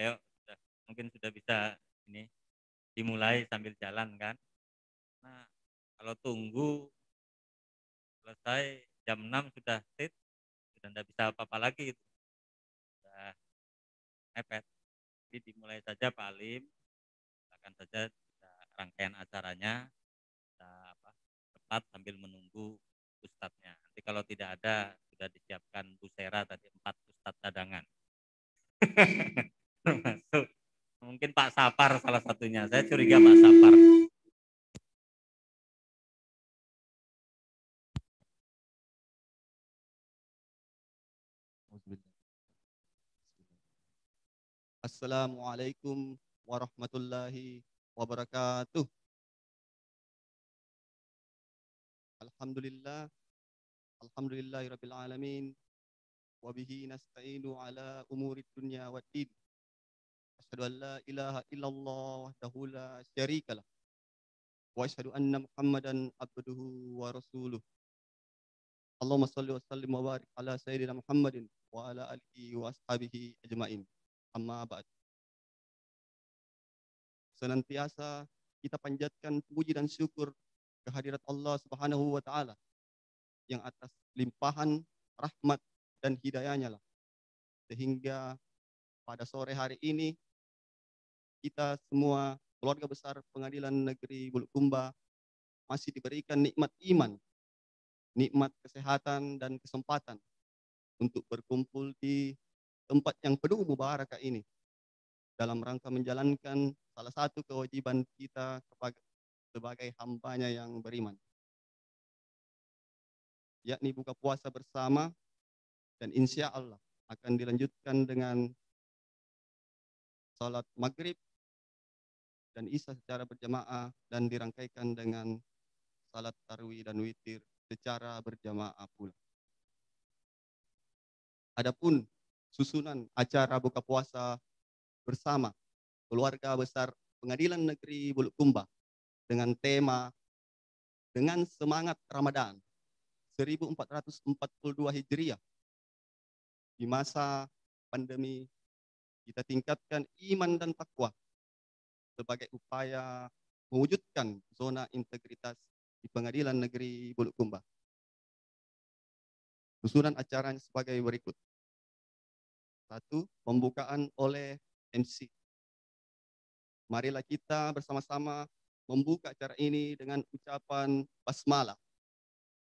ayo mungkin sudah bisa ini dimulai sambil jalan kan. Nah, kalau tunggu selesai jam 6 sudah sudah tidak bisa apa-apa lagi itu. Sudah mepet. Jadi dimulai saja Pak Alim, silakan saja kita rangkaian acaranya kita cepat sambil menunggu ustadznya. Nanti kalau tidak ada sudah disiapkan Bu Sera tadi 4 ustadz cadangan. Termasuk mungkin Pak Sapar salah satunya. Saya curiga Pak Sapar. Assalamualaikum warahmatullahi wabarakatuh. Alhamdulillah, alhamdulillahirabbil alamin. Wa bihi nasta'inu ala umurid dunya waddin. Asyhadu an la ilaha illallah wahdahu la syarikalah. Wa asyhadu anna Muhammadan abduhu wa rasuluh. Allahumma shalli wa sallim wa barik ala sayyidina Muhammadin wa ala alihi wa ashabihi ajmain. Amma ba'd. Senantiasa kita panjatkan puji dan syukur kehadirat Allah Subhanahu wa taala yang atas limpahan rahmat dan hidayahnya lah sehingga pada sore hari ini kita semua keluarga besar Pengadilan Negeri Bulukumba masih diberikan nikmat iman, nikmat kesehatan dan kesempatan untuk berkumpul di tempat yang penuh mubarakah ini dalam rangka menjalankan salah satu kewajiban kita sebagai hambanya yang beriman, yakni buka puasa bersama, dan insya Allah akan dilanjutkan dengan salat maghrib dan isya secara berjamaah dan dirangkaikan dengan salat tarawih dan witir secara berjamaah pula. Adapun susunan acara buka puasa bersama keluarga besar Pengadilan Negeri Bulukumba dengan tema dengan semangat Ramadan 1442 Hijriah di masa pandemi, kita tingkatkan iman dan takwa sebagai upaya mewujudkan zona integritas di Pengadilan Negeri Bulukumba. Susunan acaranya sebagai berikut. 1. Pembukaan oleh MC. Marilah kita bersama-sama membuka acara ini dengan ucapan basmalah.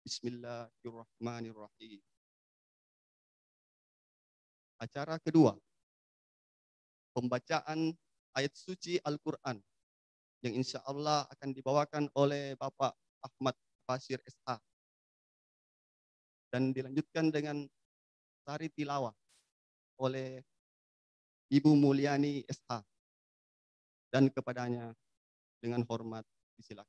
Bismillahirrahmanirrahim. Acara kedua, pembacaan ayat suci Al-Quran yang insya Allah akan dibawakan oleh Bapak Ahmad Basir S.A. dan dilanjutkan dengan tari tilawah oleh Ibu Mulyani S.A. dan kepadanya dengan hormat disilakan.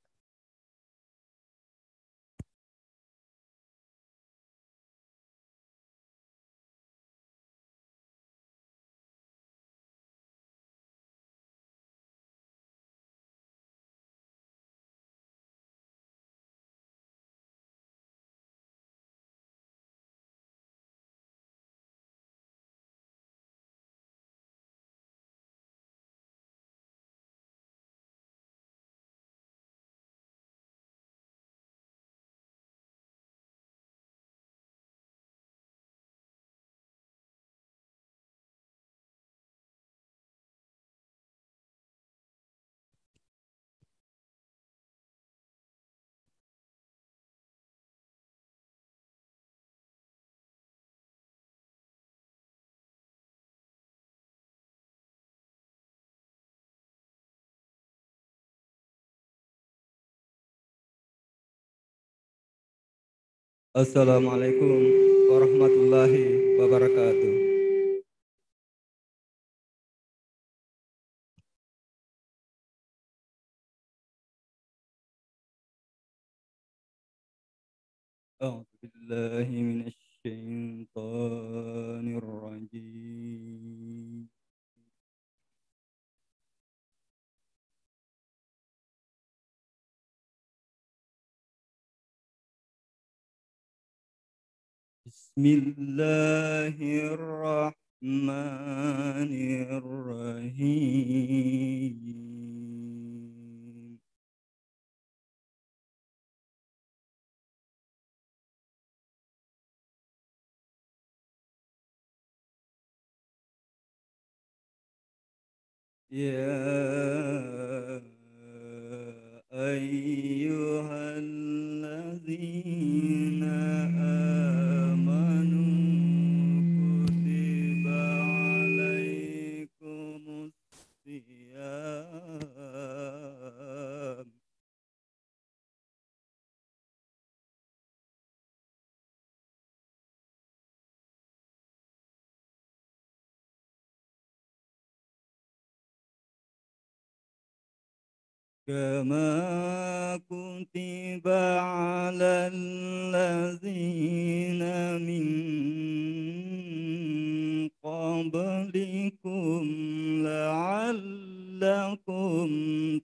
Assalamualaikum warahmatullahi wabarakatuh. A'udzu billahi minasyaitonir rajim. Bismillahirrahmanirrahim. الرحمن الرحيم. يا أيها الذين آمنوا كتب عليكم الصيام كما كتب على الذين من قبلكم لعلكم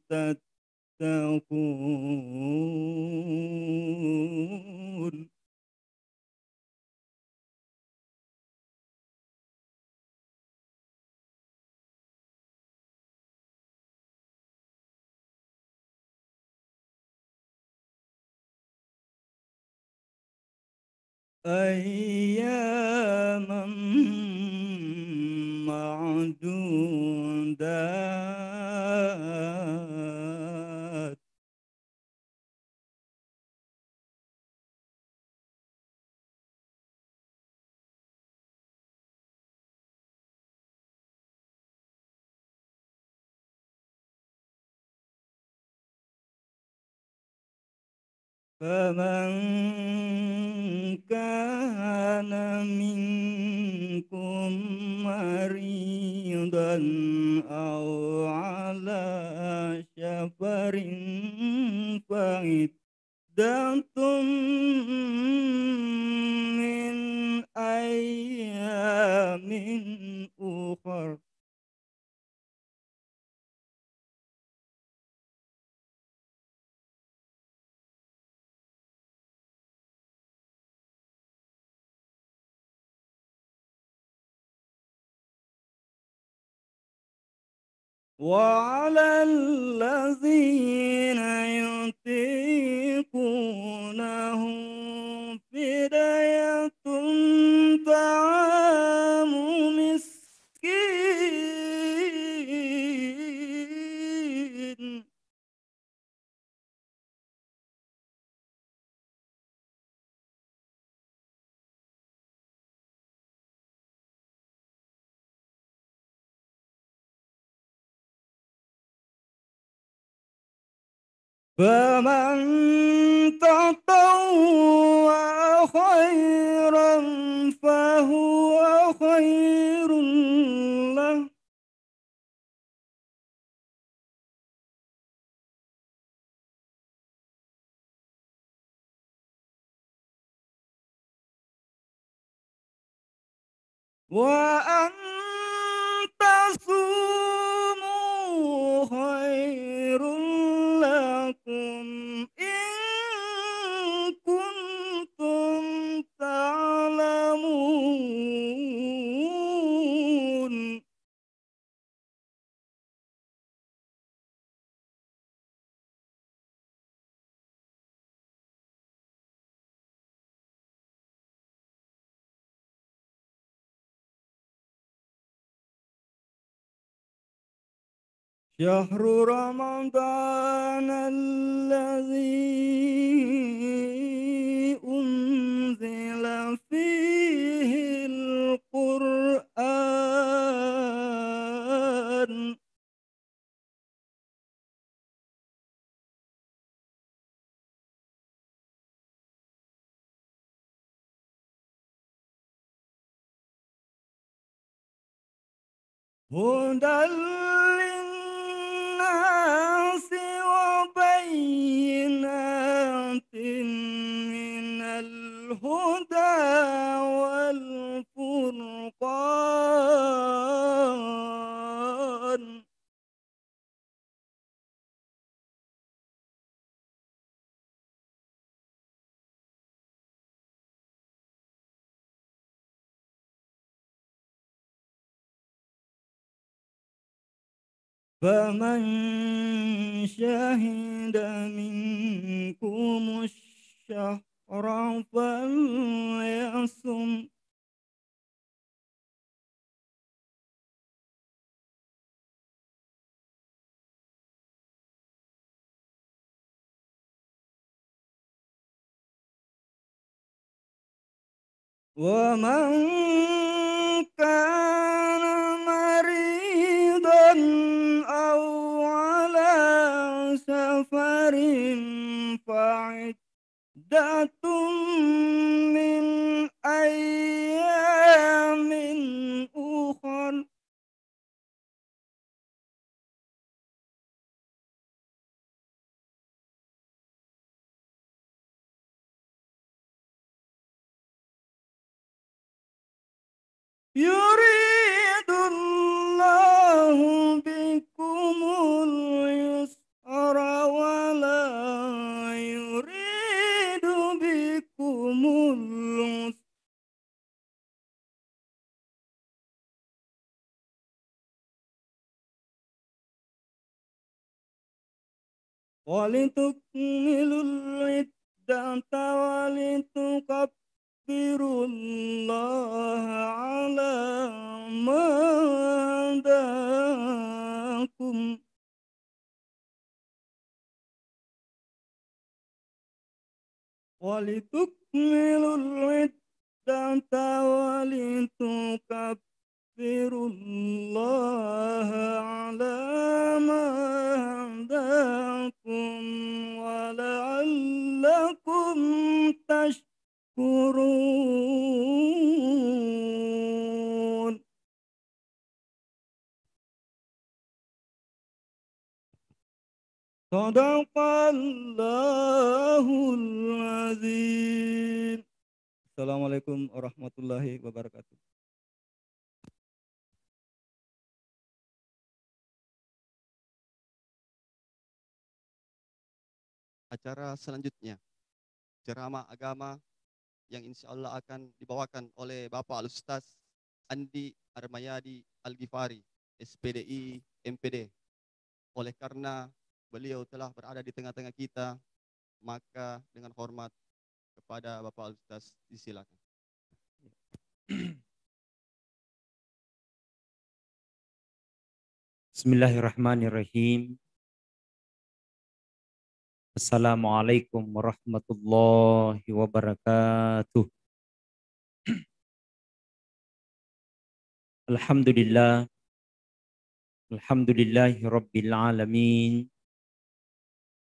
تتقون. أياما معدودات. فمن كان منكم مريضا أو على سفر فعدة من أيام أخر. وعلى الذين يطيقونه فدية طعام مسكين. فمن تطوع خيرا فهو خير له. وأن تصوموا خير لكم إن كنتم تعلمون. شهر رمضان الذي أنزل فيه القرآن هدى للناس وبينات من الهدى والفرقان. فمن شهد منكم الشهر فليصم. ومن كان مريضا أو على سفر فعدة من أيام أخر. يريد الله بكم اليسر ولا يريد بكم العسر ولتكملوا العدة ولتكبروا الله على ما هداكم ولتكملوا العدة ولتكبروا الله على ما هداكم ولعلكم تشكرون. صدق الله العظيم. Assalamualaikum warahmatullahi wabarakatuh. Acara selanjutnya, ceramah agama yang insya Allah akan dibawakan oleh Bapak Al-Ustaz Andi Armayadi Al-Ghifari, SPDI MPD. Oleh karena beliau telah berada di tengah-tengah kita, maka dengan hormat kepada Bapak Al-Ustaz disilakan. Bismillahirrahmanirrahim. Assalamualaikum warahmatullahi wabarakatuh. Alhamdulillah. Alhamdulillahi rabbil alamin.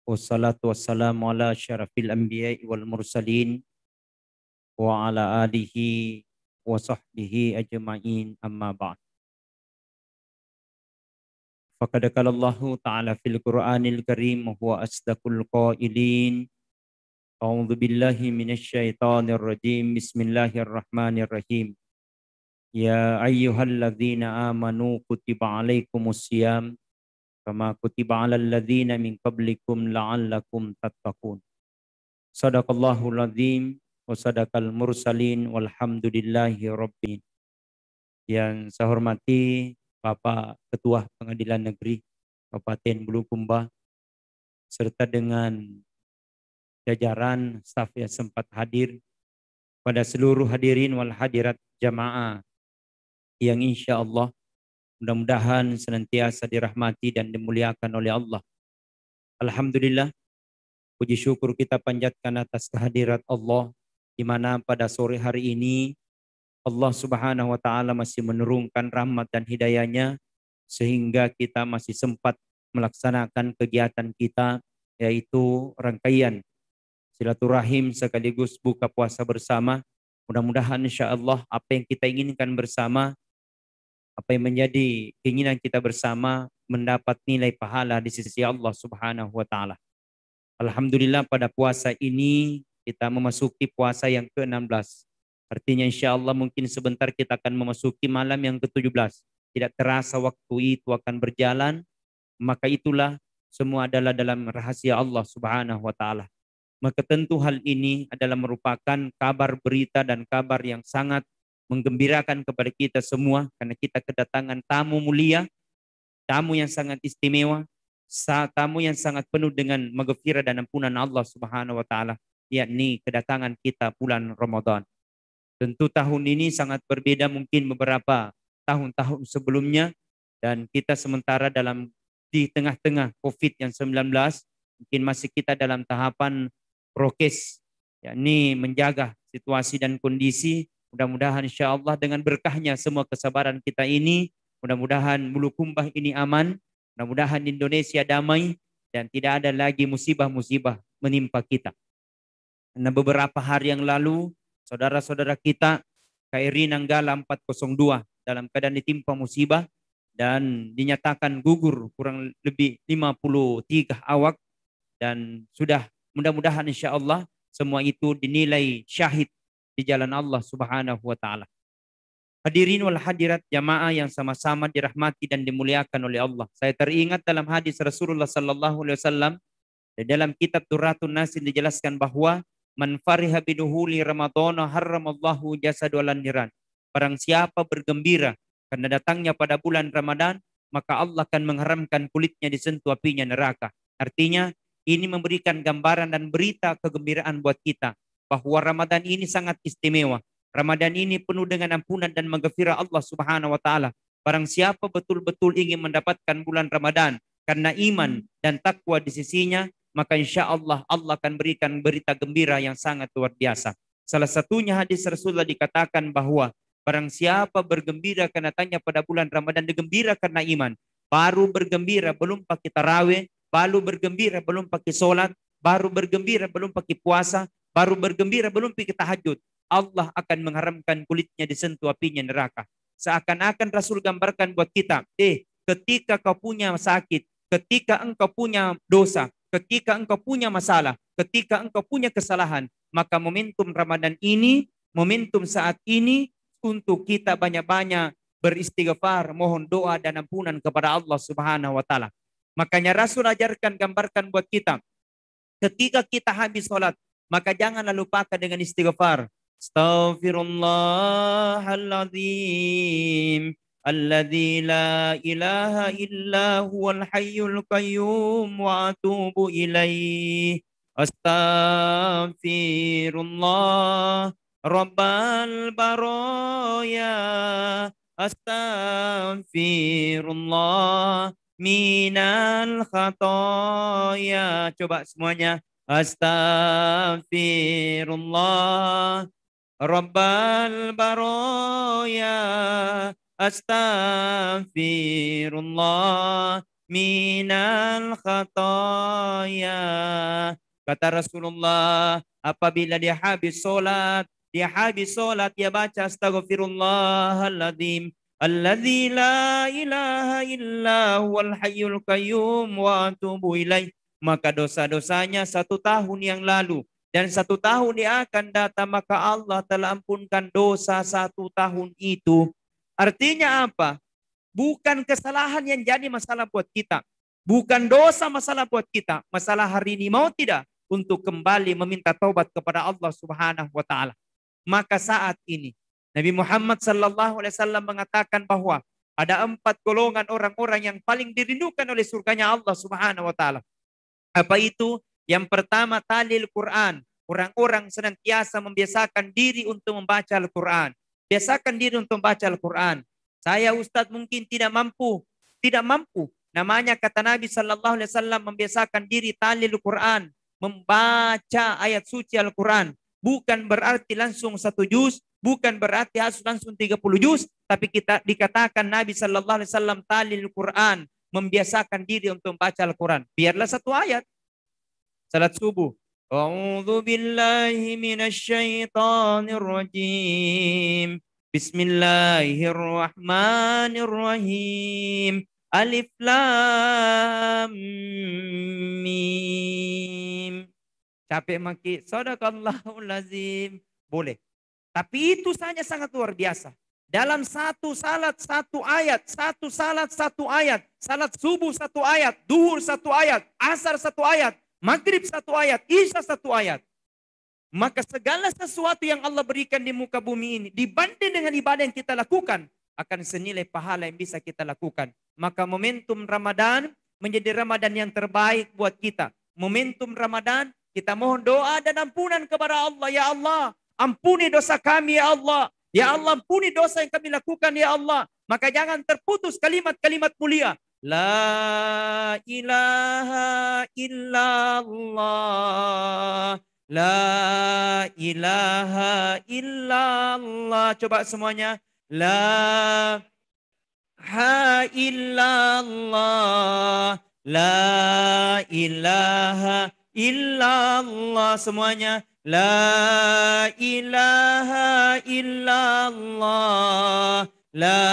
Wassalatu wassalamu ala syarafil anbiya'i wal mursalin wa ala alihi wa sahbihi ajma'in, amma ba'd. Faqad qala Allahu ta'ala fil Qur'anil Karim wa huwa asdaqul qailin. A'udzu billahi minasy syaithanir rajim. Bismillahirrahmanirrahim. Ya ayyuhalladzina amanu kutiba alaikumus syiyam kama kutiba alal ladzina min qablikum la'allakum tattaqun. Shadaqallahul azim wa sadaqal mursalin walhamdulillahi rabbil. Yang saya hormati Bapak Ketua Pengadilan Negeri Kabupaten Bulukumba serta dengan jajaran staf yang sempat hadir, pada seluruh hadirin wal hadirat jamaah yang insya Allah mudah-mudahan senantiasa dirahmati dan dimuliakan oleh Allah. Alhamdulillah, puji syukur kita panjatkan atas kehadirat Allah, di mana pada sore hari ini Allah Subhanahu wa Ta'ala masih menurunkan rahmat dan hidayahnya sehingga kita masih sempat melaksanakan kegiatan kita, yaitu rangkaian silaturahim sekaligus buka puasa bersama. Mudah-mudahan insya Allah apa yang kita inginkan bersama, apa yang menjadi keinginan kita bersama mendapat nilai pahala di sisi Allah Subhanahu wa Ta'ala. Alhamdulillah, pada puasa ini kita memasuki puasa yang ke-16. Artinya insya Allah mungkin sebentar kita akan memasuki malam yang ke-17. Tidak terasa waktu itu akan berjalan, maka itulah semua adalah dalam rahasia Allah Subhanahu wa Ta'ala. Maka tentu hal ini adalah merupakan kabar berita dan kabar yang sangat menggembirakan kepada kita semua, karena kita kedatangan tamu mulia tamu yang sangat istimewa, tamu yang sangat penuh dengan maghfirah dan ampunan Allah Subhanahu wa taala, yakni kedatangan kita bulan Ramadan. Tentu tahun ini sangat berbeda mungkin beberapa tahun-tahun sebelumnya, dan kita sementara di tengah-tengah COVID-19, mungkin masih kita dalam tahapan prokes, yakni menjaga situasi dan kondisi. Mudah-mudahan insya Allah dengan berkahnya semua kesabaran kita ini, mudah-mudahan Bulukumba ini aman, mudah-mudahan Indonesia damai, dan tidak ada lagi musibah-musibah menimpa kita. Karena beberapa hari yang lalu, saudara-saudara kita KRI Nanggala 402 dalam keadaan ditimpa musibah dan dinyatakan gugur kurang lebih 53 awak, dan sudah mudah-mudahan insya Allah semua itu dinilai syahid di jalan Allah Subhanahu wa taala. Hadirin wal hadirat jamaah yang sama-sama dirahmati dan dimuliakan oleh Allah. Saya teringat dalam hadis Rasulullah sallallahu alaihi wasallam dalam kitab Durratun Nasin dijelaskan bahwa man fariha biduhuli Ramadhana harramallahu jasadu alan niran. Barang siapa bergembira karena datangnya pada bulan Ramadan, maka Allah akan mengharamkan kulitnya disentuh apinya neraka. Artinya ini memberikan gambaran dan berita kegembiraan buat kita bahwa Ramadan ini sangat istimewa. Ramadan ini penuh dengan ampunan dan maghfirah Allah Subhanahu wa taala. Barang siapa betul-betul ingin mendapatkan bulan Ramadan karena iman dan takwa di sisinya, maka insya Allah Allah akan berikan berita gembira yang sangat luar biasa. Salah satunya hadis Rasulullah dikatakan bahwa barang siapa bergembira karena datangnya pada bulan Ramadan, digembira karena iman. Baru bergembira belum pakai tarawih, baru bergembira belum pakai sholat, baru bergembira belum pakai puasa, baru bergembira belum pakai tahajud. Allah akan mengharamkan kulitnya disentuh apinya neraka. Seakan-akan Rasul gambarkan buat kita, ketika kau punya sakit, ketika engkau punya dosa, ketika engkau punya masalah, ketika engkau punya kesalahan, maka momentum Ramadan ini, momentum saat ini untuk kita banyak-banyak beristighfar, mohon doa dan ampunan kepada Allah Subhanahu wa taala. Makanya Rasul ajarkan, gambarkan buat kita, ketika kita habis sholat, maka janganlah lupakan dengan istighfar. Astaghfirullahaladzim alladzi la ilaha illa huwal hayyul qayyum wa atubu ilaih. Astaghfirullah rabbal baraya. Astaghfirullah minal khataya. Coba semuanya. Astaghfirullah rabbal baraya. Astaghfirullah minal khataya. Kata Rasulullah, apabila dia habis solat, dia baca astaghfirullahaladzim alladzi la ilaha illa huwal hayyul qayyum wa atubu ilaih. Maka dosa-dosanya 1 tahun yang lalu dan 1 tahun yang akan datang, maka Allah telah ampunkan dosa 1 tahun itu. Artinya apa? Bukan kesalahan yang jadi masalah buat kita. Bukan dosa masalah buat kita. Masalah hari ini mau tidak untuk kembali meminta taubat kepada Allah Subhanahu wa taala. Maka saat ini Nabi Muhammad sallallahu alaihi wasallam mengatakan bahwa ada 4 golongan orang-orang yang paling dirindukan oleh surganya Allah Subhanahu wa taala. Apa itu? Yang pertama, talil Quran. Orang-orang senantiasa membiasakan diri untuk membaca Al-Quran. Biasakan diri untuk membaca Al-Quran. Saya Ustadz mungkin tidak mampu. Namanya kata Nabi sallallahu alaihi wasallam membiasakan diri talil Quran, membaca ayat suci Al-Quran. Bukan berarti langsung 1 juz, bukan berarti harus langsung 30 juz, tapi kita dikatakan Nabi sallallahu alaihi wasallam talil Quran, membiasakan diri untuk membaca Al-Quran. Biarlah 1 ayat. Salat subuh. A'udzu billahi minasyaitonir rajim. Bismillahirrahmanirrahim. Alif lam mim. Capek maki. Shadaqallahul azim. Boleh. Tapi itu saja sangat luar biasa. Dalam 1 salat 1 ayat, 1 salat 1 ayat, salat subuh 1 ayat, duhur 1 ayat, asar 1 ayat, maghrib 1 ayat, isya 1 ayat. Maka segala sesuatu yang Allah berikan di muka bumi ini dibanding dengan ibadah yang kita lakukan, akan senilai pahala yang bisa kita lakukan. Maka momentum Ramadan menjadi Ramadan yang terbaik buat kita. Momentum Ramadan, kita mohon doa dan ampunan kepada Allah. Ya Allah, ampuni dosa kami ya Allah. Ya Allah, ampuni dosa yang kami lakukan ya Allah. Maka jangan terputus kalimat-kalimat mulia. La ilaha illallah. La ilaha illallah. Coba semuanya. La ilaha illallah. La ilaha illallah. Semuanya. La ilaha illallah. La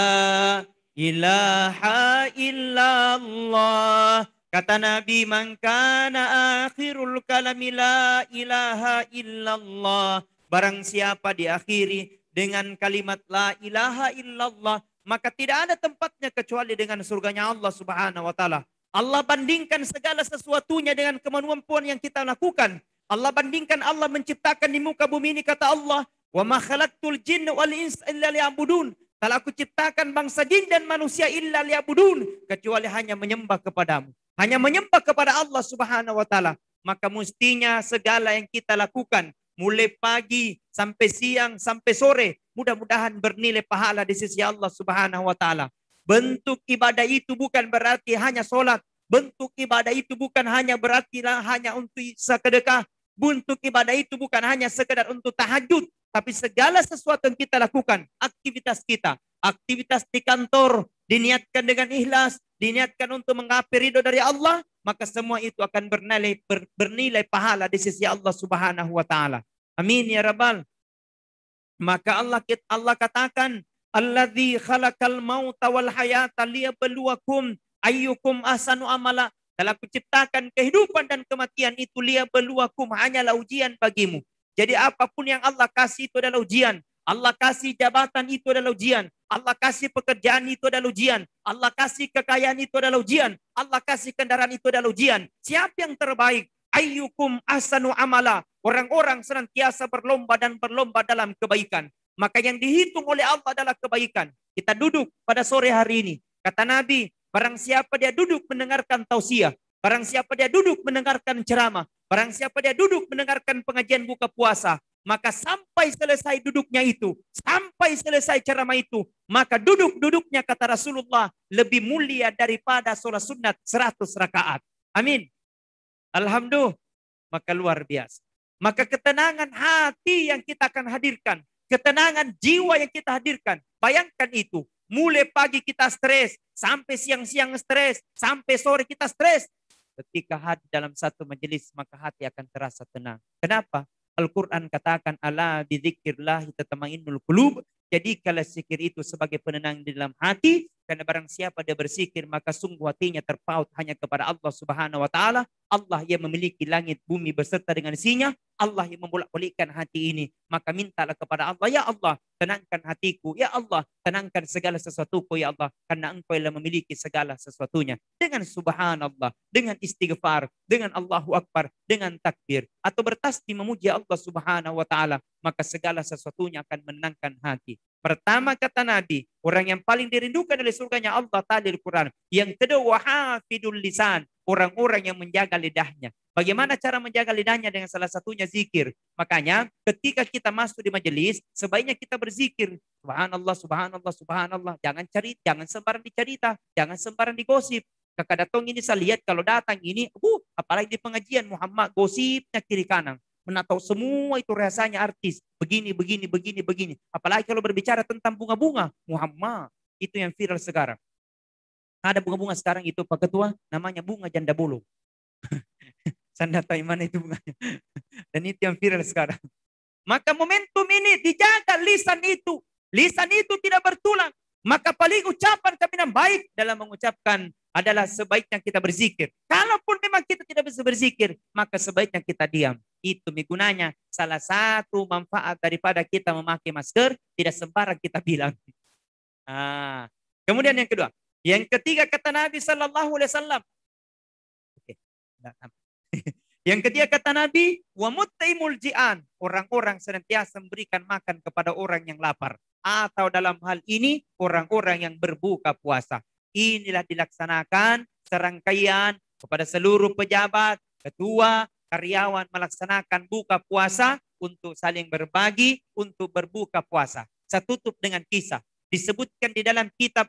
ilaha illallah. Kata Nabi, man kana akhirul kalami la ilaha illallah. Barang siapa diakhiri dengan kalimat la ilaha illallah, maka tidak ada tempatnya kecuali dengan surganya Allah Subhanahu wa taala. Allah bandingkan segala sesuatunya dengan kemampuan yang kita lakukan. Allah bandingkan, Allah menciptakan di muka bumi ini, kata Allah, wa ma khalaqtul jinna wal insa illa liya'budun. Kalau aku ciptakan bangsa jin dan manusia illa liya'budun, kecuali hanya menyembah kepadamu. Hanya menyembah kepada Allah Subhanahu wa taala. Maka mestinya segala yang kita lakukan, mulai pagi sampai siang sampai sore, mudah-mudahan bernilai pahala di sisi Allah Subhanahu wa taala. Bentuk ibadah itu bukan berarti hanya sholat. Bentuk ibadah itu bukan hanya berarti hanya untuk sedekah. Bentuk ibadah itu bukan hanya sekedar untuk tahajud. Tapi segala sesuatu yang kita lakukan, aktivitas kita, aktivitas di kantor, diniatkan dengan ikhlas, diniatkan untuk menggapai ridho dari Allah, maka semua itu akan bernilai pahala di sisi Allah Subhanahu wa taala. Amin ya rabbal. Maka Allah katakan, alladzi khalaqal mauta wal hayata liyabluwakum ayyukum ahsanu amala. Telah kuciptakan kehidupan dan kematian itu liyabluwakum, hanyalah ujian bagimu. Jadi apapun yang Allah kasih itu adalah ujian. Allah kasih jabatan itu adalah ujian. Allah kasih pekerjaan itu adalah ujian. Allah kasih kekayaan itu adalah ujian. Allah kasih kendaraan itu adalah ujian. Siapa yang terbaik? Ayyukum ahsanu amala. Orang-orang senantiasa berlomba dan berlomba dalam kebaikan. Maka yang dihitung oleh Allah adalah kebaikan. Kita duduk pada sore hari ini. Kata Nabi, barang siapa dia duduk mendengarkan tausiah, barang siapa dia duduk mendengarkan ceramah, barang siapa dia duduk mendengarkan pengajian buka puasa, maka sampai selesai duduknya itu, sampai selesai ceramah itu, maka duduk-duduknya, kata Rasulullah, lebih mulia daripada sholat sunat 100 rakaat. Amin. Alhamdulillah. Maka luar biasa. Maka ketenangan hati yang kita akan hadirkan, ketenangan jiwa yang kita hadirkan, bayangkan itu. Mulai pagi kita stres, sampai siang-siang stres, sampai sore kita stres. Ketika hadir dalam satu majelis, maka hati akan terasa tenang. Kenapa? Al-Quran katakan, ala bidzikrillah tatma'innul qulub. Jadi kalau zikir itu sebagai penenang di dalam hati, karena barang siapa dia berzikir, maka sungguh hatinya terpaut hanya kepada Allah Subhanahu wa taala. Allah yang memiliki langit bumi beserta dengan isinya. Allah yang membolak-balikkan hati ini. Maka mintalah kepada Allah, ya Allah, tenangkan hatiku. Ya Allah, tenangkan segala sesuatuku, ya Allah. Karena Engkau yang memiliki segala sesuatunya. Dengan subhanallah, dengan istighfar, dengan Allahu Akbar, dengan takbir. Atau bertasbih memuji Allah Subhanahu wa ta'ala. Maka segala sesuatunya akan menenangkan hati. Pertama kata Nabi, orang yang paling dirindukan oleh surganya Allah tadi Al-Quran. Yang kedua, wahafidul lisan. Orang-orang yang menjaga lidahnya. Bagaimana cara menjaga lidahnya? Dengan salah satunya zikir. Makanya ketika kita masuk di majelis, sebaiknya kita berzikir. Subhanallah, subhanallah, subhanallah. Jangan sembarang dicerita, jangan sembarang digosip. Kakak datang ini saya lihat kalau datang ini, apalagi di pengajian Muhammad gosipnya kiri kanan. Menatau semua itu rasanya artis. Begini. Apalagi kalau berbicara tentang bunga-bunga. Muhammad, itu yang viral sekarang. Ada bunga-bunga sekarang itu Pak Ketua, namanya bunga janda bolong. Saya tahu mana itu bunganya. Dan itu yang viral sekarang. Maka momentum ini dijaga lisan itu. Lisan itu tidak bertulang. Maka paling ucapan kami yang baik dalam mengucapkan adalah sebaiknya kita berzikir. Kalaupun memang kita tidak bisa berzikir, maka sebaiknya kita diam. Itu gunanya. Salah satu manfaat daripada kita memakai masker, tidak sembarang kita bilang. Kemudian yang kedua. Yang ketiga kata Nabi Sallallahu Alaihi Wasallam. Yang ketiga kata Nabi, wa mut'imul ji'an. Orang-orang senantiasa memberikan makan kepada orang yang lapar. atau dalam hal ini orang-orang yang berbuka puasa. Inilah dilaksanakan serangkaian kepada seluruh pejabat, ketua, karyawan melaksanakan buka puasa untuk saling berbagi, untuk berbuka puasa. Saya tutup dengan kisah. Disebutkan di dalam kitab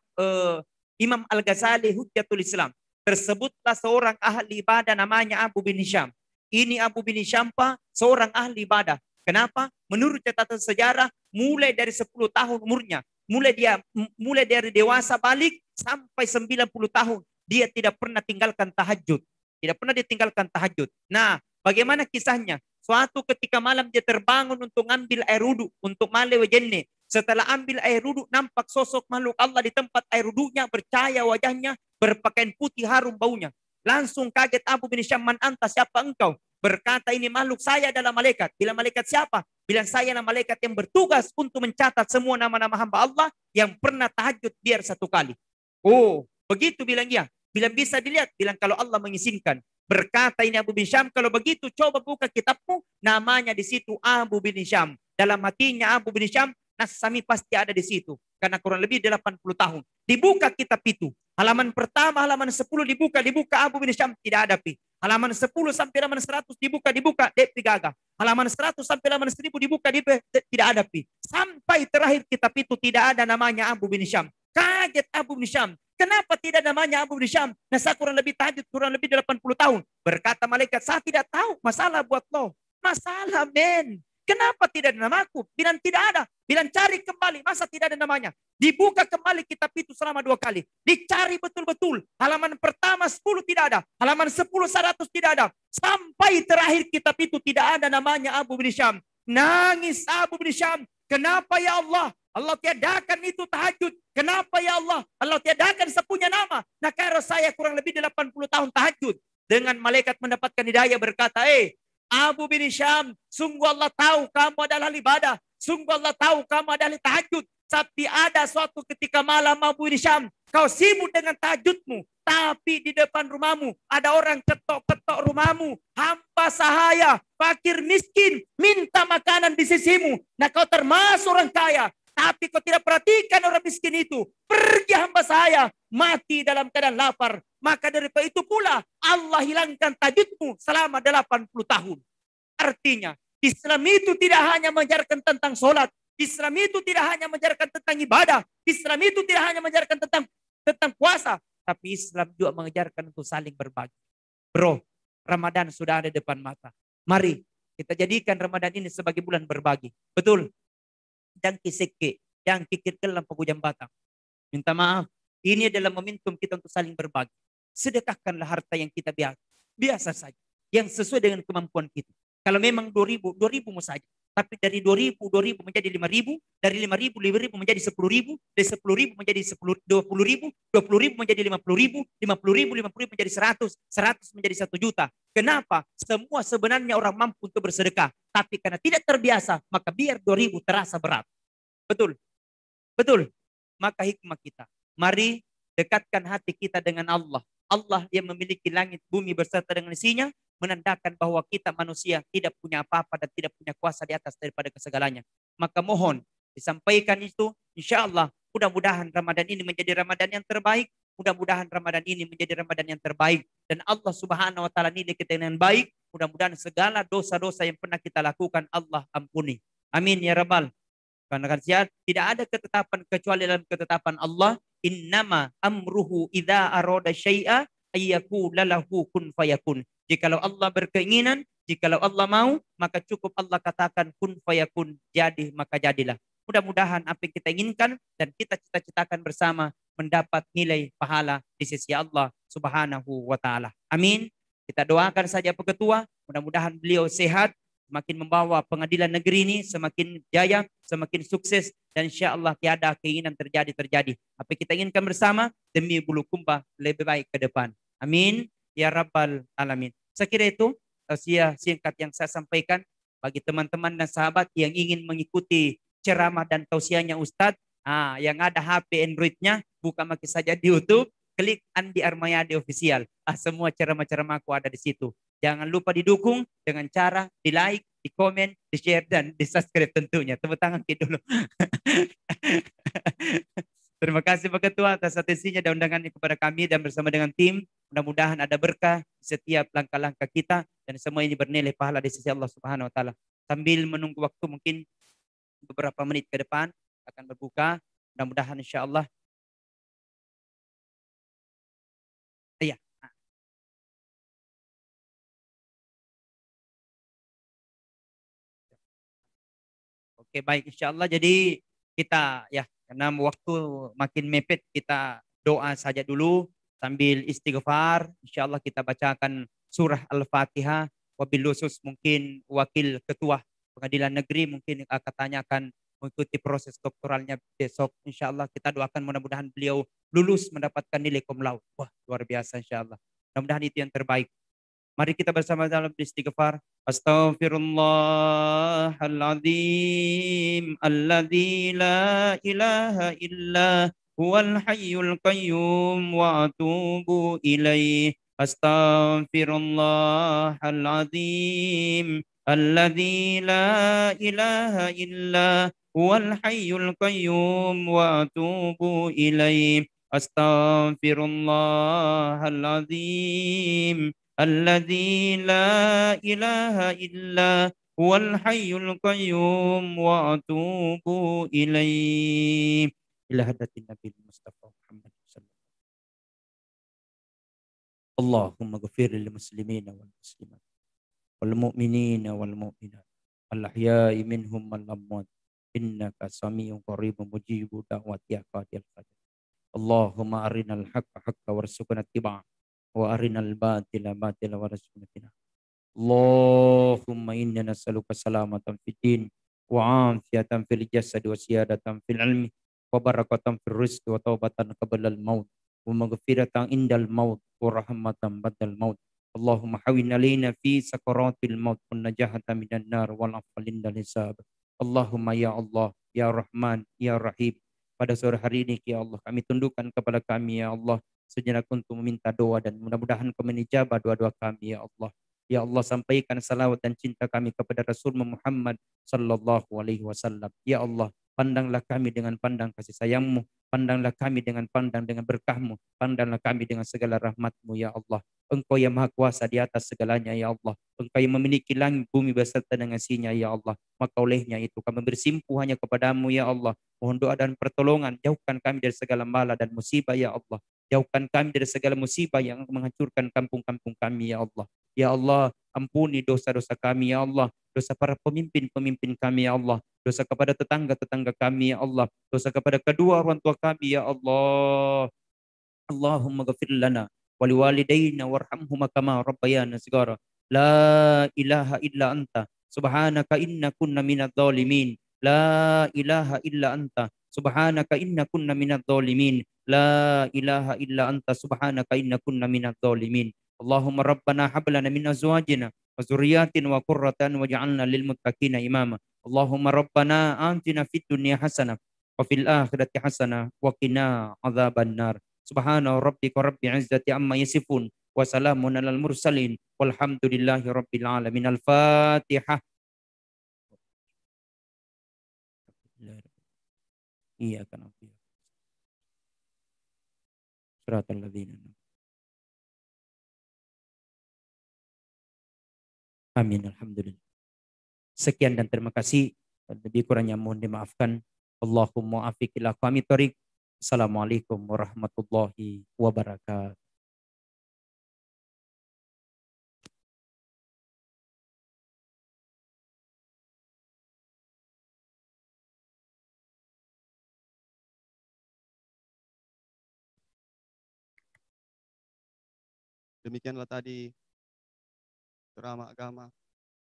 Imam Al-Ghazali Hujjatul Islam. Tersebutlah seorang ahli ibadah namanya Abu bin Hisham. Ini Abu bin Hisham seorang ahli ibadah. Kenapa? Menurut catatan sejarah, mulai dari 10 tahun umurnya, mulai dari dewasa balik sampai 90 tahun, dia tidak pernah tinggalkan tahajud. Tidak pernah ditinggalkan tahajud. Nah, bagaimana kisahnya? Suatu ketika malam dia terbangun untuk ambil air wudhu, untuk male wajenne. Setelah ambil air wudhu, nampak sosok makhluk Allah di tempat air wudhunya, bercahaya wajahnya, berpakaian putih harum baunya. Langsung kaget Abu bin Hisham, man anta, siapa engkau? Berkata, ini makhluk, saya adalah malaikat. Bila malaikat siapa? Bilang, saya adalah malaikat yang bertugas untuk mencatat semua nama-nama hamba Allah yang pernah tahajud biar 1 kali. Oh, begitu bilang dia. Bilang bisa dilihat, bilang kalau Allah mengizinkan. Berkata ini Abu bin Hisham, kalau begitu coba buka kitabmu, namanya di situ Abu bin Hisham. Dalam hatinya Abu bin Hisham, Nasami pasti ada di situ. Karena kurang lebih 80 tahun. Dibuka kitab itu. Halaman pertama, halaman 10 dibuka Abu bin Hisham tidak ada pi. Halaman 10 sampai halaman 100 dibuka DP gagah. Halaman 100 sampai halaman 1000 dibuka tidak ada pi. Sampai terakhir kitab itu tidak ada namanya Abu bin Hisham. Kaget Abu bin Hisham. Kenapa tidak namanya Abu bin Hisham? Nah, saya kurang lebih tahajud kurang lebih 80 tahun. Berkata malaikat, saya tidak tahu. Masalah buat lo. Masalah, men. Kenapa tidak ada namaku? Bilang tidak ada. Bilang cari kembali. Masa tidak ada namanya? Dibuka kembali kitab itu selama 2 kali. Dicari betul-betul. Halaman pertama 10 tidak ada. Halaman 10, 100 tidak ada. Sampai terakhir kitab itu tidak ada namanya Abu bin Hisham. Nangis Abu bin Hisham. Kenapa ya Allah? Allah tiadakan itu tahajud. Kenapa ya Allah? Allah tiadakan sepunya nama. Nah, kalau saya kurang lebih 80 tahun tahajud. Dengan malaikat mendapatkan hidayah berkata, Abu bin Hisham, sungguh Allah tahu kamu adalah ibadah. Sungguh Allah tahu kamu adalah tahajud. Tapi ada suatu ketika malam Abu bin Hisham, kau sibuk dengan tahajudmu. Tapi di depan rumahmu ada orang ketok-ketok rumahmu. Hamba sahaya, fakir miskin, minta makanan di sisimu. Nah, kau termasuk orang kaya. Tapi kau tidak perhatikan orang miskin itu. Pergi hamba saya, mati dalam keadaan lapar. Maka daripada itu pula Allah hilangkan tahajudmu selama 80 tahun. Artinya Islam itu tidak hanya mengajarkan tentang sholat. Islam itu tidak hanya mengajarkan tentang ibadah. Islam itu tidak hanya mengajarkan tentang puasa. Tapi Islam juga mengajarkan untuk saling berbagi. Bro, Ramadan sudah ada depan mata. Mari kita jadikan Ramadan ini sebagai bulan berbagi. Betul. Dan kiseke yang kikir kelam pagujam batang. Minta maaf. Ini adalah momentum kita untuk saling berbagi. Sedekahkanlah harta yang kita biasa saja. Yang sesuai dengan kemampuan kita. Kalau memang 2.000 mau saja. Tapi dari 2.000 menjadi 5.000. Dari 5.000 menjadi 10.000. Dari 10.000 menjadi 20.000. 20.000 menjadi 50.000. 50.000 menjadi 100. 100 menjadi 1 juta. Kenapa? Semua sebenarnya orang mampu untuk bersedekah. Tapi karena tidak terbiasa, maka biar 2.000 terasa berat. Betul. Betul. Maka hikmah kita. Mari dekatkan hati kita dengan Allah. Allah yang memiliki langit, bumi berserta dengan isinya, menandakan bahwa kita manusia tidak punya apa-apa dan tidak punya kuasa di atas daripada kesegalanya. Maka mohon disampaikan itu, insya Allah mudah-mudahan Ramadan ini menjadi Ramadan yang terbaik. Mudah-mudahan Ramadan ini menjadi Ramadan yang terbaik. Dan Allah Subhanahu wa Ta'ala nilai kita dengan baik. Mudah-mudahan segala dosa-dosa yang pernah kita lakukan Allah ampuni. Amin ya Rabbal. Karena tidak ada ketetapan kecuali dalam ketetapan Allah. Innama amruhu idza arada syai'a ayyakula lahu kun fayakun. Jikalau Allah berkeinginan, jikalau Allah mau, maka cukup Allah katakan kun fayakun, jadi maka jadilah. Mudah-mudahan apa yang kita inginkan dan kita cita-citakan bersama mendapat nilai pahala di sisi Allah Subhanahu wa Ta'ala. Amin. Kita doakan saja Pak Ketua, mudah-mudahan beliau sehat, semakin membawa pengadilan negeri ini semakin jaya, semakin sukses, dan insya Allah tiada keinginan terjadi. Apa yang kita inginkan bersama demi Bulukumba lebih baik ke depan. Amin ya Rabbal Alamin. Saya kira itu tausiah singkat yang saya sampaikan bagi teman-teman dan sahabat yang ingin mengikuti ceramah dan tausiahnya Ustadz. Yang ada HP Android-nya, buka maki saja di YouTube, klik Andi Armayadi Official. Semua ceramah-ceramahku ada di situ. Jangan lupa didukung dengan cara di like, di komen, di share, dan di subscribe tentunya. Tepuk tangan kita dulu. Terima kasih Pak Ketua atas atensinya dan undangannya kepada kami dan bersama dengan tim. Mudah-mudahan ada berkah di setiap langkah-langkah kita dan semua ini bernilai pahala di sisi Allah Subhanahu wa taala. Sambil menunggu waktu mungkin beberapa menit ke depan akan berbuka. Mudah-mudahan insya Allah. Iya. Oke, baik insya Allah. Jadi kita ya karena waktu makin mepet kita doa saja dulu sambil istighfar. Insya Allah kita bacakan surah Al-Fatihah. Wabil khusus mungkin wakil ketua pengadilan negeri mungkin katanya akan mengikuti proses doktoralnya besok. Insya Allah kita doakan mudah-mudahan beliau lulus mendapatkan nilai cum laude. Wah luar biasa insya Allah. Mudah-mudahan itu yang terbaik. Mari kita bersama dalam istighfar. Astaghfirullahaladzim alladzi la ilaha illa huwal hayyul qayyum wa atubu ilaih. Astaghfirullahaladzim alladzi la ilaha illa huwal hayyul qayyum wa atubu ilaih. Astaghfirullahaladzim الذي لا إله إلا هو الحي القيوم وأتوب إليه إلى حضرة النبي المصطفى محمد صلى الله عليه وسلم. اللهم اغفر للمسلمين والمسلمات والمؤمنين والمؤمنات الأحياء منهم والأموات إنك سميع قريب مجيب دعوات يا قاضي الحاجات. اللهم أرنا الحق حقا وارزقنا اتباعه وأرنا الباطل باطلا وارزقنا اجتنابه. اللهم إنا نسألك سلامة في الدين وعافية في الجسد وسيادة في العلم وبركة في الرزق وتوبة قبل الموت ومغفرة عند الموت ورحمة بعد الموت. اللهم حوّن علينا في سكرات الموت والنجاة من النار والعفو عند الحساب. اللهم ya Allah, ya Rahman, ya Rahim. Pada sore hari ini ya Allah kami tundukkan kepada kami ya Allah sejenak untuk meminta doa dan mudah-mudahan kau menijabah doa-doa kami ya Allah. Ya Allah sampaikan salawat dan cinta kami kepada Rasul Muhammad sallallahu alaihi wasallam. Ya Allah, pandanglah kami dengan pandang kasih sayang-Mu, pandanglah kami dengan pandang dengan berkah-Mu, pandanglah kami dengan segala rahmat-Mu ya Allah. Engkau yang maha kuasa di atas segalanya ya Allah. Engkau yang memiliki langit bumi beserta dengan isinya ya Allah. Maka olehnya itu kami bersimpuh hanya kepadamu ya Allah. Mohon doa dan pertolongan, jauhkan kami dari segala bala dan musibah ya Allah. Jauhkan kami dari segala musibah yang menghancurkan kampung-kampung kami ya Allah. Ya Allah, ampuni dosa-dosa kami ya Allah. Dosa para pemimpin-pemimpin kami ya Allah. Dosa kepada tetangga-tetangga kami ya Allah. Dosa kepada kedua orang tua kami ya Allah. Allahumma ghafir lana wa liwalidayna warhamhuma kama rabbayana shighara. La ilaha illa anta subhanaka inna kunna minadh dhalimin. La ilaha illa anta subhanaka inna kunna minadh dhalimin. La ilaha illa anta subhanaka inna kunna minadh dhalimin. Allahumma rabbana hab lana min azwajina wa dzurriyyatina wa qurratan waj'alna lil muttaqina imama. Allahumma rabbana atina fid dunya hasanah wa fil akhirati hasanah wa qina adzabannar. Subhana rabbika rabbil izzati amma yasifun wa salamun alal mursalin walhamdulillahi rabbil alamin. Al-Fatihah. Iya kan Siratal ladzina. Amin alhamdulillah. Sekian dan terima kasih. Lebih kurangnya mohon dimaafkan. Allahumma afiqil aqwami thoriq. Assalamualaikum warahmatullahi wabarakatuh. Demikianlah tadi ceramah agama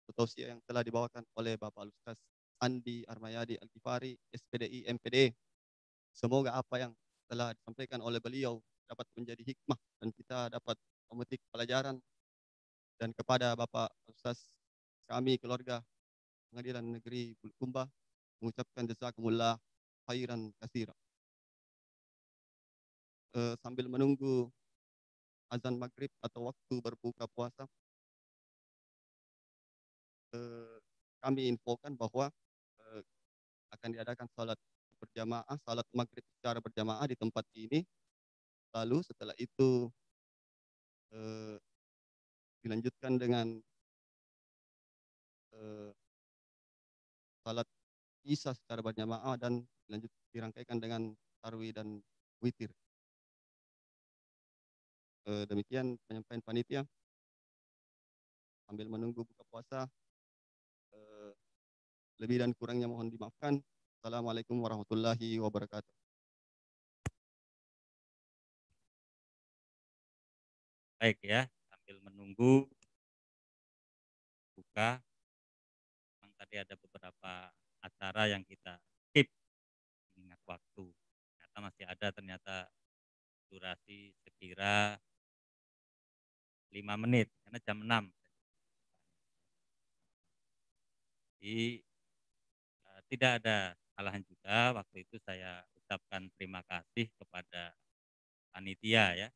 atau tausiah yang telah dibawakan oleh Bapak Ustaz Andi Armayadi Al-Ghifari, SPDI MPD. Semoga apa yang telah disampaikan oleh beliau dapat menjadi hikmah dan kita dapat memetik pelajaran. Dan kepada Bapak Ustaz kami keluarga Pengadilan Negeri Bulukumba mengucapkan jazakumullah khairan katsira. Sambil menunggu azan maghrib atau waktu berbuka puasa, kami infokan bahwa akan diadakan salat berjamaah, salat maghrib secara berjamaah di tempat ini. Lalu setelah itu dilanjutkan dengan salat isya secara berjamaah dan dirangkaikan dengan tarawih dan witir. Demikian penyampaian panitia. Sambil menunggu buka puasa, lebih dan kurangnya mohon dimaafkan. Assalamualaikum warahmatullahi wabarakatuh. Baik ya, sambil menunggu buka, memang tadi ada beberapa acara yang kita skip mengingat waktu. Ternyata masih ada durasi sekira 5 menit karena jam 6. Jadi tidak ada kesalahan juga, waktu itu saya ucapkan terima kasih kepada panitia ya.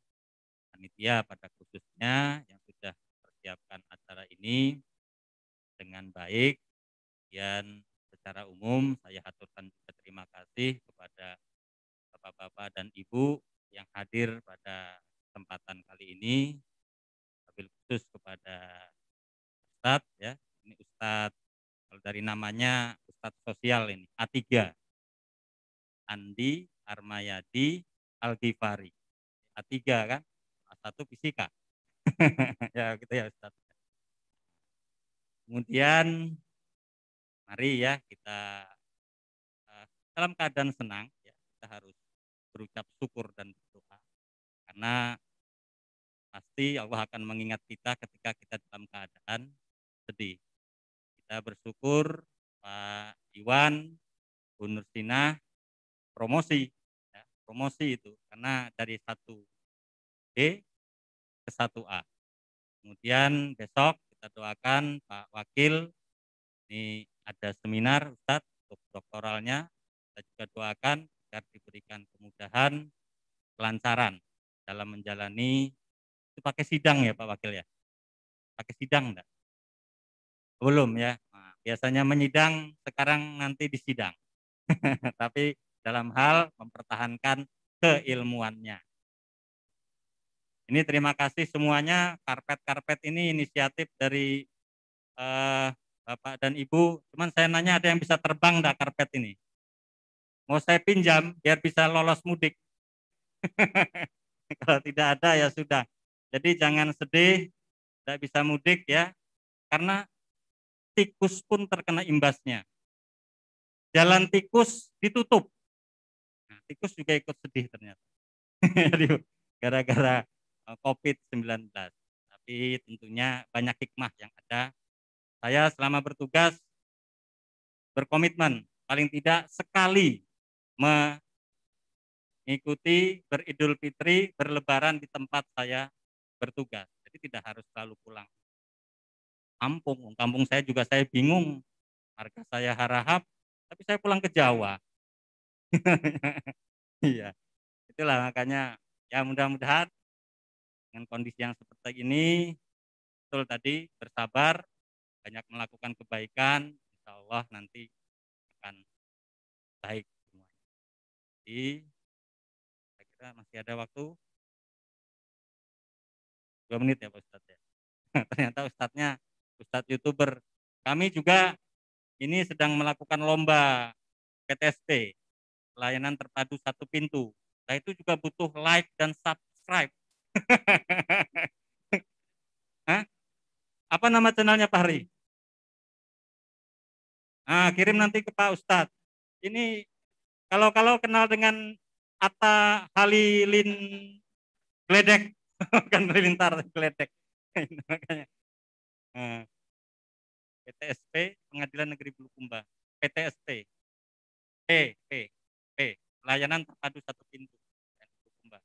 Panitia pada khususnya yang sudah mempersiapkan acara ini dengan baik. Dan secara umum saya haturkan juga terima kasih kepada Bapak-bapak dan Ibu yang hadir pada kesempatan kali ini. Wabil khusus kepada Ustadz ya. Ini Ustadz, kalau dari namanya Ustadz sosial ini, A3. Andi Armayadi Al-Ghifari. A3 kan? A1 fisika. Ya gitu ya Ustadz. Kemudian mari ya kita dalam keadaan senang ya, kita harus berucap syukur dan berdoa. Karena pasti Allah akan mengingat kita ketika kita dalam keadaan sedih. Kita bersyukur Pak Iwan, Bu Nursinah promosi, ya, promosi itu karena dari 1D ke 1A. Kemudian besok kita doakan Pak Wakil, ini ada seminar Ustadz untuk doktoralnya, kita juga doakan agar diberikan kemudahan, kelancaran dalam menjalani, itu pakai sidang ya Pak Wakil ya? Pakai sidang enggak? Belum ya, nah, biasanya menyidang, sekarang nanti disidang. Tapi dalam hal mempertahankan keilmuannya. Ini terima kasih semuanya, karpet-karpet ini inisiatif dari Bapak dan Ibu. Cuman saya nanya ada yang bisa terbang enggak karpet ini? Mau saya pinjam biar bisa lolos mudik. Kalau tidak ada ya sudah. Jadi jangan sedih, tidak bisa mudik ya, karena tikus pun terkena imbasnya. Jalan tikus ditutup. Nah, tikus juga ikut sedih ternyata. Gara-gara COVID-19. Tapi tentunya banyak hikmah yang ada. Saya selama bertugas berkomitmen paling tidak sekali mengikuti beridul fitri, berlebaran di tempat saya bertugas. Jadi tidak harus selalu pulang kampung. Kampung saya juga saya bingung. Harga saya harahap, tapi saya pulang ke Jawa. Iya, itulah makanya ya mudah-mudahan dengan kondisi yang seperti ini, betul tadi bersabar, banyak melakukan kebaikan, insya Allah nanti akan baik semuanya. Jadi saya kira masih ada waktu 2 menit ya Pak Ustadz ya. Ternyata Ustadznya Ustadz YouTuber. Kami juga ini sedang melakukan lomba PTSP, pelayanan terpadu satu pintu. Nah itu juga butuh like dan subscribe. Hah? Apa nama channelnya Pak Hari? Nah, kirim nanti ke Pak Ustadz. Ini kalau kenal dengan Atta Halilin Gledek, kan Halilintar Gledek. Makanya. Nah, PTSP Pengadilan Negeri Bulukumba. PTSP. P, P, pelayanan terpadu satu pintu. Bulukumba.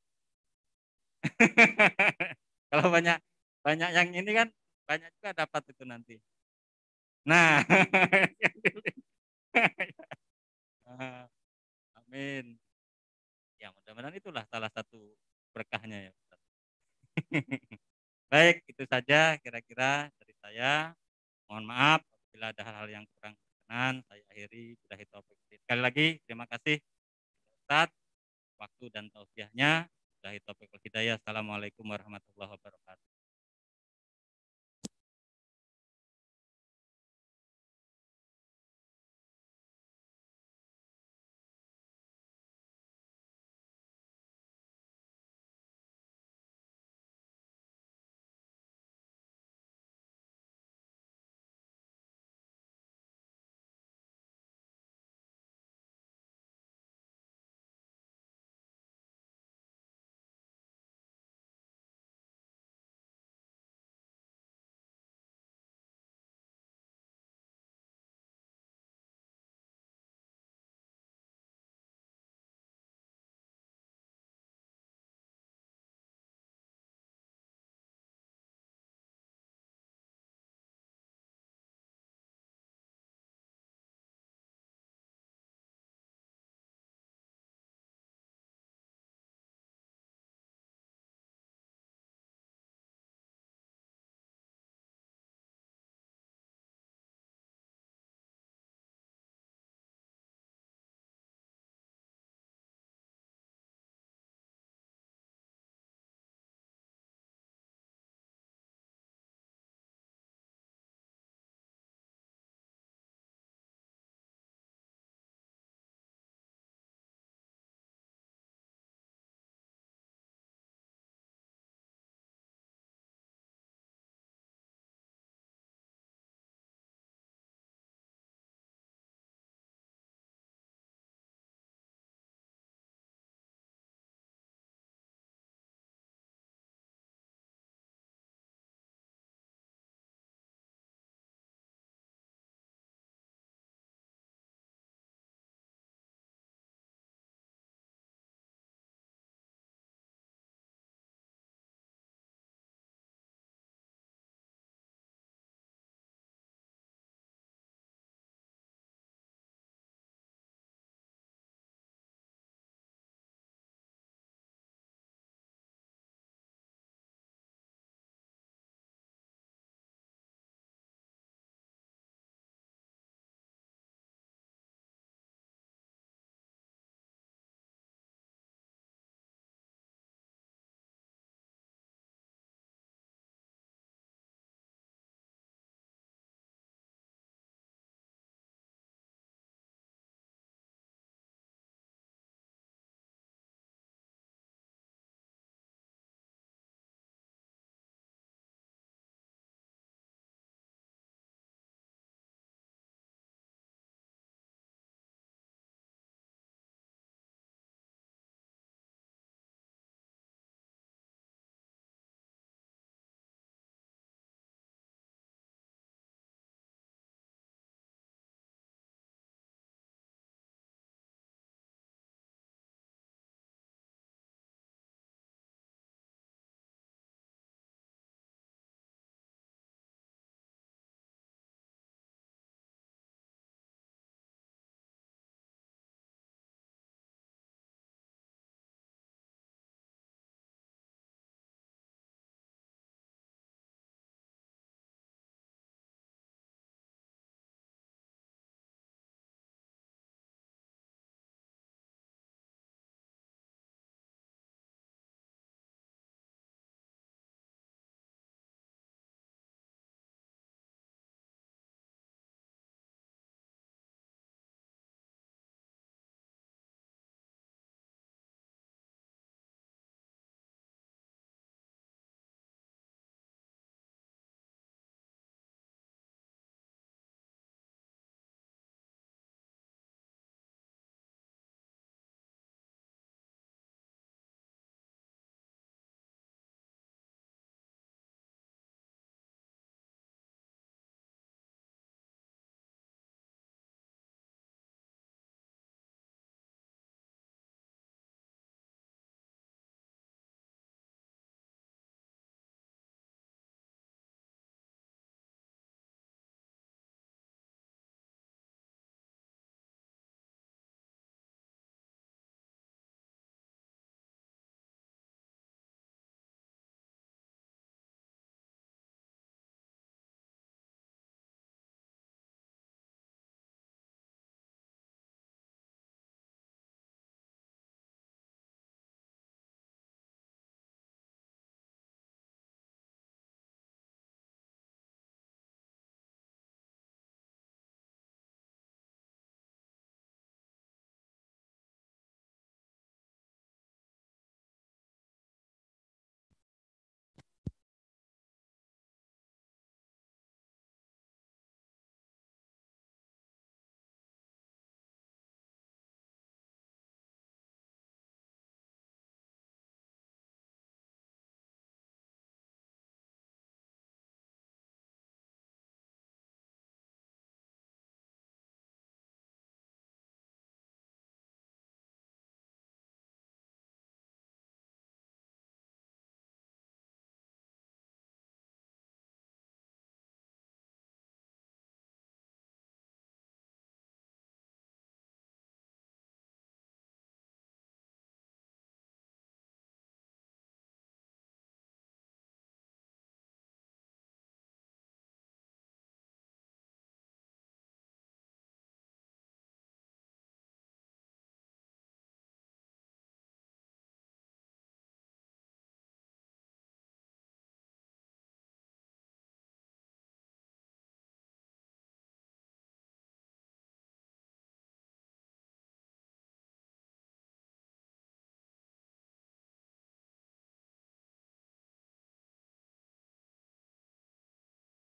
Kalau banyak yang ini kan banyak juga dapat itu nanti. Nah, amin. Ya mudah-mudahan itulah salah satu berkahnya ya Ustaz. Baik, itu saja kira-kira dari saya. Mohon maaf apabila Bila ada hal-hal yang kurang berkenan, saya akhiri. Sekali lagi, terima kasih Ustaz, waktu dan tausiahnya. Assalamualaikum warahmatullahi wabarakatuh.